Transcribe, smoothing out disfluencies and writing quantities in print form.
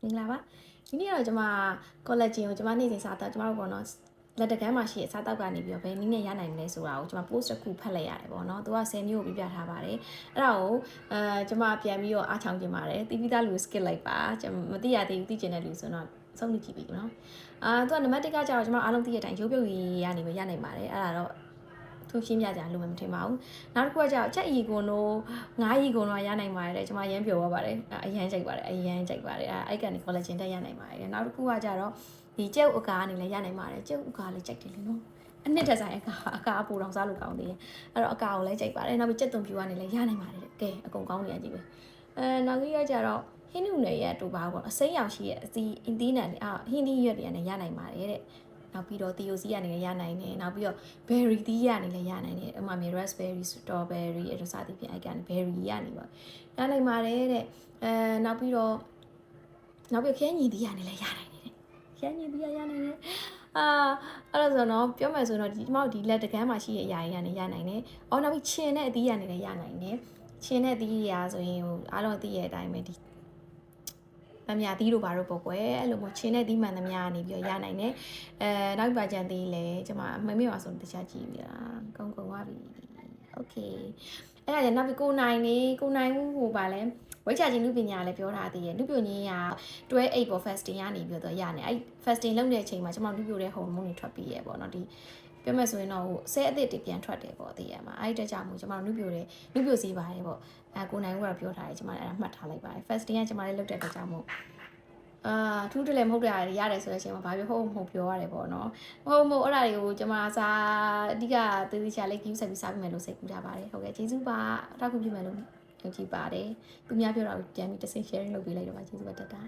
မင်္ဂလာပါဒီနေ့တော့ကျွန်မ collagen ကိုကျွန်မနေ့စဉ်စားတော့ကျွန်တော်တို့ပေါ့နော်လက်တကမ်းမှာရှိတဲ့စားတောက်ကနေပြီးတော့ဘယ်နည်းနဲ့ရနိုင်မလဲဆိုတာကိုကျွန်မ post တစ်ခုဖတ်လိုက်ရတယ်ပေါ့နော်သူက10မျိုးကိုပြပြထားပါတယ်အဲ့ဒါကိုကျွန်မပြန်ပြီးတော့အားချောင်းကျင်ပါတယ်တီးပြီးသားလူ skip လိုက်ပါကျွန်မမသိရသေးဘူးသိကျင်တဲ့လူဆိုတော့ဆုံးဖြတ်ကြည့်ပြီနော်သူကနံပါတ်1ကကျတော့ကျွန်မအားလုံးသိတဲ့အတိုင်းရုပ်ပြုတ်ရည်ရနေပဲရနိုင်ပါတယ်အဲ့ဒါတော့သူရှင်းပြကြလို့မထင်ပါဘူးနောက်တစ်ခုကကျတော့ချက်အီကွန်တို့ငါးအီကွန်တို့ရနိုင်ပါတယ်ကျွန်မရမ်းပြောသွားပါတယ်အရန်ကြိုက်ပါတယ်အဲ့ကနေ collagen တက်ရနိုင်ပါတယ်နောက်တစ်ခုကကျတော့ဒီကျုပ်အကာကနေလည်းရနိုင်ပါတယ်ကျုပ်အကာလည်းကြိုက်တယ်လေနော်အနှစ်တစ်ဆိုင်အကာအပူတော်စားလို့ကောင်းသေးတယ်အဲ့တော့အကာကိုလည်းကြိုက်ပါတယ်နောက်ပြီးကြက်သွန်ဖြူကနေလည်းရနိုင်ပါတယ်ကဲအကုန်ကောင်းနေရကြီးပဲနောက်ကြီးကကျတော့ဟင်းနုနယ်ရဲ့တူပါပေါ့အစိမ်းရောင်ရှိရဲ့အစီအင်းသီးနံဟင်းသီးရွက်တွေကနေရနိုင်ပါတယ်တဲ့နောက်ပြီးတော့တီယိုစီကနေလည်းရနိုင်တယ်နောက်ပြီးတော့ berry သီးကနေလည်းရနိုင်တယ်ဥမာမြေ raspberry strawberry အဲ့လိုစသည်ဖြင့်အဲ့ကနေ berry ရနေပါရနိုင်ပါတယ်တဲ့နောက်ပြီးခရမ်းညီသီးကနေလည်းရနိုင်တယ်တဲ့ခရမ်းညီသီးရနိုင်တယ်အဲ့လိုဆိုတော့ပြောမယ်ဆိုတော့ဒီမောက်ဒီလက်တကမ်းမှာရှိတဲ့အရာတွေကနေရနိုင်တယ်အော်နောက်ပြီးချင်တဲ့အသီးကနေလည်းရနိုင်တယ်ချင်တဲ့အသီးရာဆိုရင်ဟိုအားလုံးသိရတဲ့အတိုင်းပဲဒီသမ ्या သီးတို့ဘာလို့ပေါ့ကွယ်အဲ့လိုမျိုးချင်းတဲ့သီးမှန်သမ ्या ကနေပြီးရနိုင်တယ်နောက်ပါကြံသေးလဲကျွန်မမမေ့ပါဆိုတခြားကြည့်ပြတာကုန်းသွားပြီโอเคအဲ့ဒါကျနောက်ပြီးကိုနိုင်ဟိုပါလဲဝိတ်ချခြင်းလူပညာလည်းပြောထားသေးတယ်လူပြိုရင်းကတွဲ8ပေါ့ fasting ကနေပြီးတော့ရနေအဲ့ fasting လုပ်တဲ့အချိန်မှာကျွန်မလူပြိုတဲ့ဟော်မုန်းတွေထွက်ပြီးရပေါ့နော်ဒီပြောမယ်ဆိုရင်တော့ဟိုဆဲအသစ်တွေပြန်ထွက်တယ်ပေါ့သိရမှာအဲ့တကြမှုကျွန်မလူပြိုစီးပါတယ်ပေါ့ကိုနိုင်ကတော့ပြောထားတယ်ကျွန်မအဲ့ဒါမှတ်ထားလိုက်ပါတယ် fasting ကကျွန်မလည်းလုပ်တဲ့တကြမှုထူးတလည်းမဟုတ်တာရတယ်ဆိုတဲ့အချိန်မှာဘာပြောဟုတ်မဟုတ်ပြောရတယ်ပေါ့နော်ဟုတ်အဲ့ဒါတွေကိုကျွန်မစားအဓိကသေသေးချာလေး give ဆက်ပြီးစားပြမယ်လို့စိတ်ကူးထားပါတယ်ဟုတ်ကဲ့ကျေးဇူးပါအထောက်အကူပြုမယ်လို့ယုံကြည်ပါတယ်သူများပြောတာကိုပြန်ပြီးတစ်စိတ် sharing လုပ်ပေးလိုက်တော့ပါကျေးဇူးပါတတာ